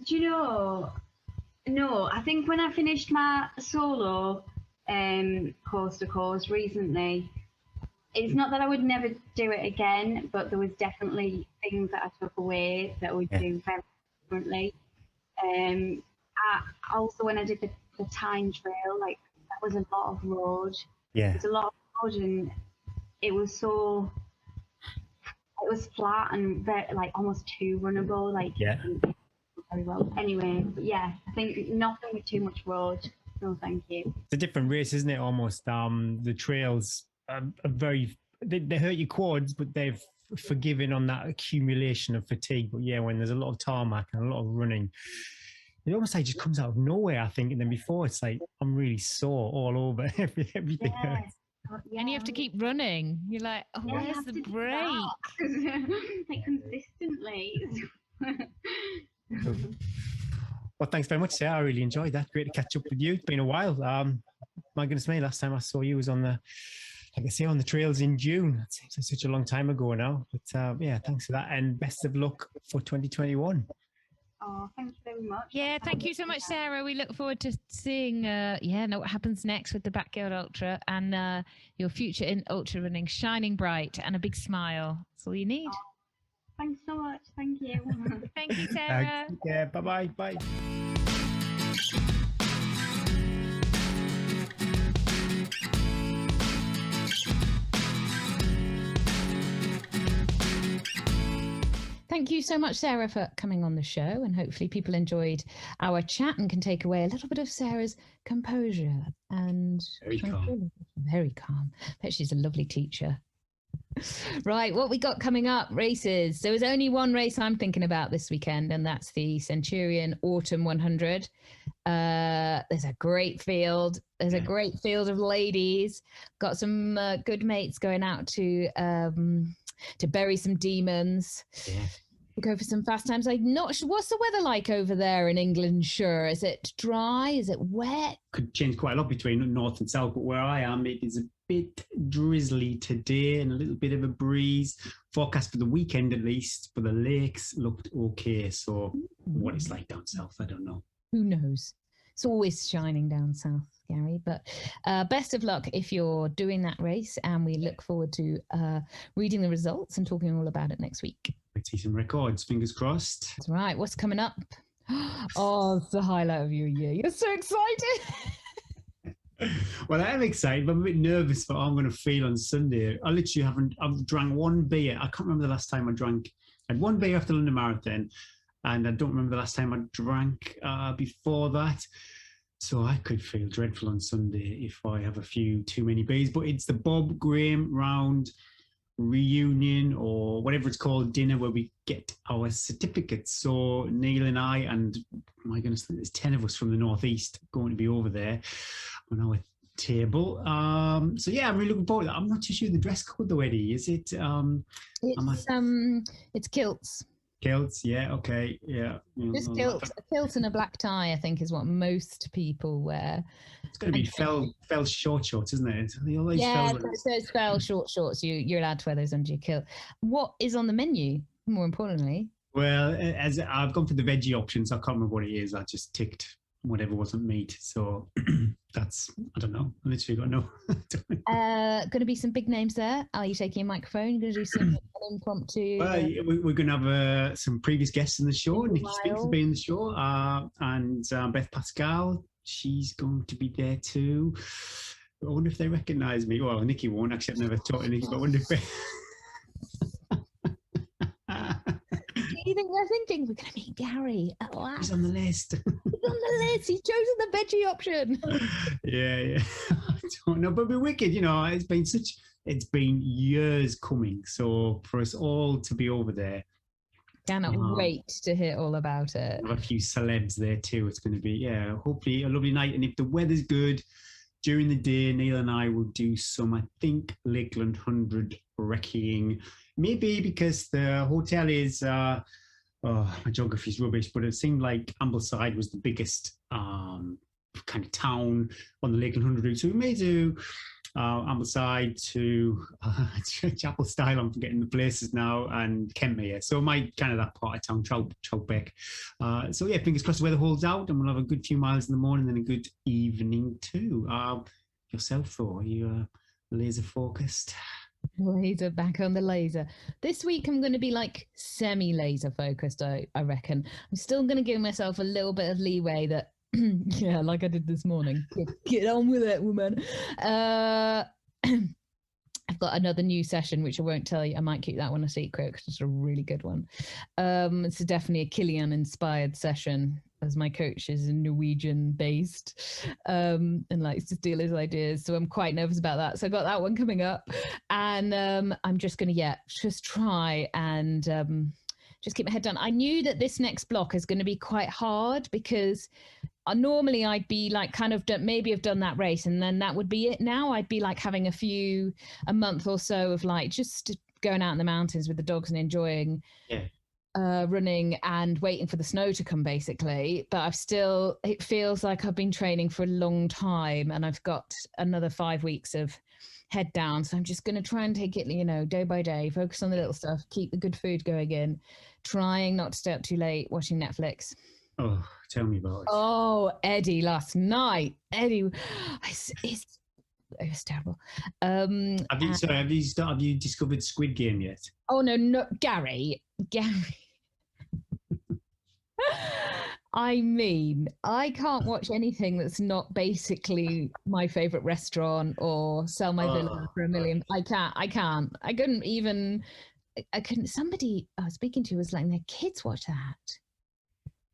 do you know? No, I think when I finished my solo coaster course recently, it's not that I would never do it again, but there was definitely things that I took away that I would do very differently. I also, when I did the Tyne Trail, like that was a lot of road. Yeah. It was a lot of road, and it was flat and very, like almost too runnable. Like very well. Anyway, but yeah, I think nothing with too much road. No, thank you. It's a different race, isn't it? Almost. The trails are very. They hurt your quads, but they've forgiven on that accumulation of fatigue. But yeah, when there's a lot of tarmac and a lot of running, it almost like just comes out of nowhere, I think. And then before, it's like I'm really sore all over. Everything hurts. Yeah. And you have to keep running. You're like, oh, where's the break? Like consistently. Well, thanks very much, Sarah. I really enjoyed that. Great to catch up with you. It's been a while. My goodness me, last time I saw you was on the trails in June. That seems like such a long time ago now. But yeah, thanks for that, and best of luck for 2021. Oh, thank you very much. Yeah, thank you so much, Sarah. We look forward to seeing what happens next with the Backyard Ultra and your future in ultra running shining bright and a big smile. That's all you need. Oh, thanks so much. Thank you. Thank you, Sarah. Yeah, bye-bye. Bye. Thank you so much, Sarah, for coming on the show, and hopefully people enjoyed our chat and can take away a little bit of Sarah's composure and very calm. I bet she's a lovely teacher. Right, what we got coming up? Races. There was only one race I'm thinking about this weekend, and that's the Centurion Autumn 100. There's a great field. There's a great field of ladies. Got some good mates going out to bury some demons. Yeah. Go for some fast times. I'm not sure. What's the weather like over there in England? Sure. Is it dry? Is it wet? Could change quite a lot between north and south, but where I am, it is a bit drizzly today and a little bit of a breeze. Forecast for the weekend at least, but the lakes looked okay. So what it's like down south, I don't know. Who knows? It's always shining down south, Gary. But best of luck if you're doing that race, and we look forward to reading the results and talking all about it next week. Let's see some records, fingers crossed. That's right. What's coming up? Oh, it's the highlight of your year. You're so excited. Well, I am excited, but I'm a bit nervous for how I'm going to feel on Sunday. I've drank one beer. I can't remember the last time I drank. I had one beer after London Marathon, and I don't remember the last time I drank before that. So I could feel dreadful on Sunday if I have a few too many beers. But it's the Bob Graham round reunion, or whatever it's called, dinner, where we get our certificates. So Neil and I, and my goodness, there's 10 of us from the northeast going to be over there on our table. So yeah, I'm really looking forward to that. I'm not too sure the dress code though, Eddie. Is it it's kilts. Kilts, yeah, okay, yeah. Just kilts. A kilt and a black tie, I think, is what most people wear. It's going to be fell short shorts, isn't it? Those fell short shorts. You're allowed to wear those under your kilt. What is on the menu, more importantly? Well, as I've gone for the veggie options, I can't remember what it is. I just ticked whatever wasn't meat. So that's, I don't know. I literally got no. Going to be some big names there. Are you taking a microphone? Going to do some impromptu? Well, we're going to have some previous guests in the show. Nikki Speaks will be in the show. And Beth Pascal, she's going to be there too. I wonder if they recognise me. Well, Nikki won't. Actually, I've never talked to Nikki, but I wonder if they... Do you think they're thinking we're going to meet Gary at last? He's on the list. He's on the list. He's chosen the veggie option. Yeah. I don't know, but it'll be wicked. You know, it's been years coming. So for us all to be over there, cannot wait to hear all about it. Have a few celebs there too. It's going to be, hopefully a lovely night. And if the weather's good during the day, Neil and I will do some, I think, Lakeland 100 recceing. Maybe because the hotel is, my geography is rubbish, but it seemed like Ambleside was the biggest kind of town on the Lakeland 100 route. So we may do Ambleside to Chapel Style, I'm forgetting the places now, and Kentmere. So my kind of that part of town, Troutbeck. So yeah, fingers crossed the weather holds out and we'll have a good few miles in the morning and a good evening too. Yourself, though, are you laser focused? Laser, back on the laser. This week I'm going to be like semi-laser focused, I reckon. I'm still going to give myself a little bit of leeway that, yeah, like I did this morning. Get on with it, woman. I've got another new session, which I won't tell you. I might keep that one a secret because it's a really good one. It's definitely a Killian-inspired session, as my coach is Norwegian-based and likes to steal his ideas. So I'm quite nervous about that. So I got that one coming up. And I'm just going to, just try and just keep my head down. I knew that this next block is going to be quite hard because normally I'd be like kind of maybe have done that race and then that would be it. Now I'd be like having a month or so of like just going out in the mountains with the dogs and enjoying running and waiting for the snow to come basically. But it feels like I've been training for a long time and I've got another 5 weeks of head down. So I'm just going to try and take it, day by day, focus on the little stuff, keep the good food going in, trying not to stay up too late, watching Netflix. Oh, tell me about it. Oh, Eddie last night. Eddie, it was terrible. Have you discovered Squid Game yet? Oh, no, Gary. I mean, I can't watch anything that's not basically my favorite restaurant or sell my villa for $1 million. I can't. I couldn't. Somebody I was speaking to was letting their kids watch that.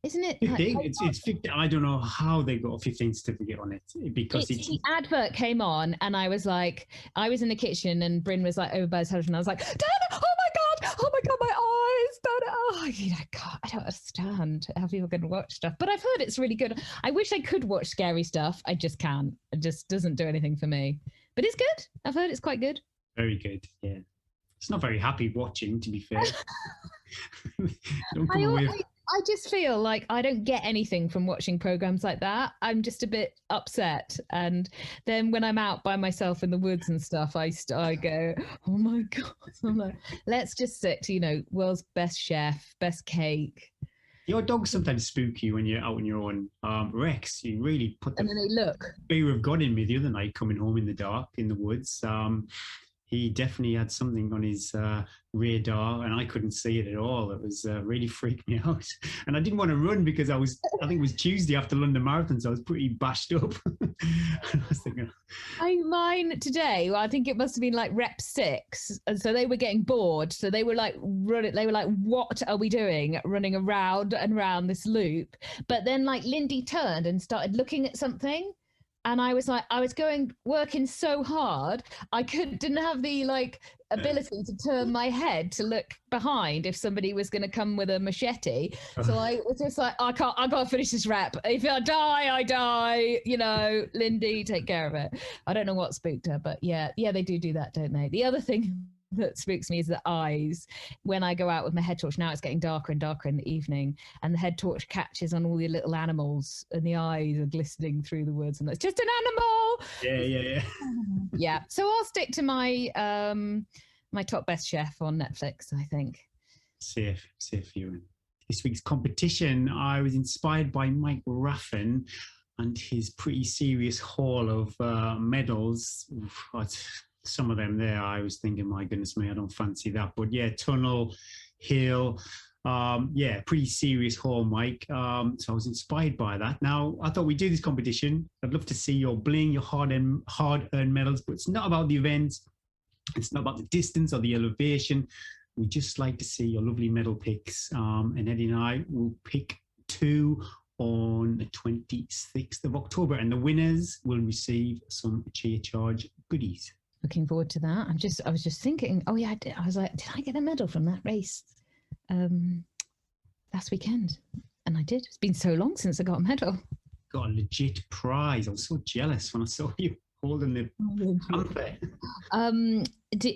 Isn't it? 15? It's 15. I don't know how they got a 15 certificate on it because the advert came on and I was in the kitchen and Bryn was like over by his television. I was like, Dad, oh my God, my eyes, Dad. I don't understand how people can watch stuff, but I've heard it's really good. I wish I could watch scary stuff. I just can't. It just doesn't do anything for me, but it's good. I've heard it's quite good. Very good. Yeah. It's not very happy watching, to be fair. I just feel like I don't get anything from watching programs like that. I'm just a bit upset. And then when I'm out by myself in the woods and stuff, I go, oh my God. I'm like, let's just sit to, world's best chef, best cake. Your dogs sometimes spook you when you're out on your own. Rex, you really put the and then they look. fear of God in me the other night coming home in the dark in the woods. He definitely had something on his radar and I couldn't see it at all. It was really freaked me out. And I didn't want to run because I think it was Tuesday after London Marathon, so I was pretty bashed up. I was thinking... Mine today, I think it must have been like rep 6. And so they were getting bored. So they were like running. They were like, what are we doing? Running around and around this loop. But then like Lindy turned and started looking at something. And I was working so hard, I didn't have the ability to turn my head to look behind if somebody was going to come with a machete. So I was just like, I can't finish this rep. If I die, I die. Lindy, take care of it. I don't know what spooked her, but yeah, they do that, don't they? The other thing that spooks me is the eyes. When I go out with my head torch, now it's getting darker and darker in the evening, and the head torch catches on all the little animals, and the eyes are glistening through the woods, and it's just an animal. Yeah. Yeah. So I'll stick to my my top best chef on Netflix, I think. Safe viewing. This week's competition, I was inspired by Mike Raffin and his pretty serious haul of medals. Some of them there, I was thinking, my goodness me, I don't fancy that. But yeah, Tunnel, Hill, pretty serious haul, Mike. So I was inspired by that. Now, I thought we'd do this competition. I'd love to see your bling, your hard-earned medals, but it's not about the event. It's not about the distance or the elevation. We just like to see your lovely medal picks. And Eddie and I will pick 2 on the 26th of October, and the winners will receive some Chia Charge goodies. Looking forward to that. I was just thinking, oh yeah, I was like, did I get a medal from that race last weekend? And I did. It's been so long since I got a medal. Got a legit prize. I was so jealous when I saw you. holding the pamphlet.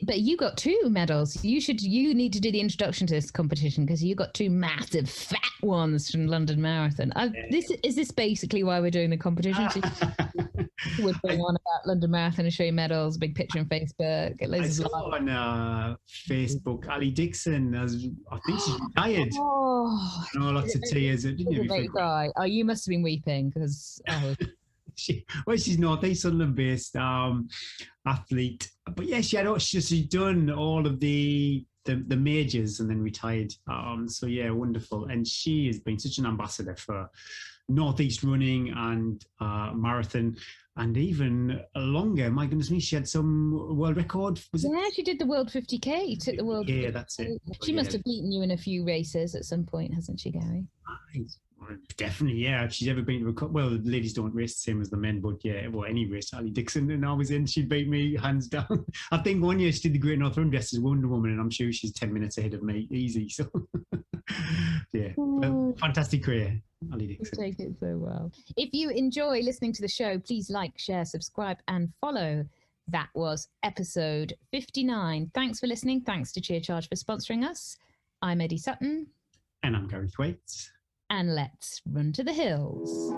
But you got 2 medals. You need to do the introduction to this competition because you got 2 massive fat ones from London Marathon. Is this basically why we're doing the competition? So we're going on about London Marathon and show you medals, big picture on Facebook. I saw on Facebook, Ali Dixon. I think she's retired. Oh, I know lots of tears. Oh, you must have been weeping because. She's Northeast London based athlete, but yeah, she's done all of the majors and then retired. So yeah, wonderful, and she has been such an ambassador for Northeast running and marathon, and even longer. My goodness me, she had some world record. She did the World 50K. Took the World. Yeah, that's it. She must have beaten you in a few races at some point, hasn't she, Gary? Definitely, yeah. If she's ever been to the ladies don't race the same as the men, but yeah, well, any race, Ali Dixon, and I was in, she beat me hands down. I think one year she did the Great North Run dressed as Wonder Woman, and I'm sure she's 10 minutes ahead of me, easy. So, yeah, fantastic career, Ali Dixon. You take it so well. If you enjoy listening to the show, please like, share, subscribe, and follow. That was episode 59. Thanks for listening. Thanks to Chia Charge for sponsoring us. I'm Eddie Sutton. And I'm Gary Thwaites. And let's run to the hills.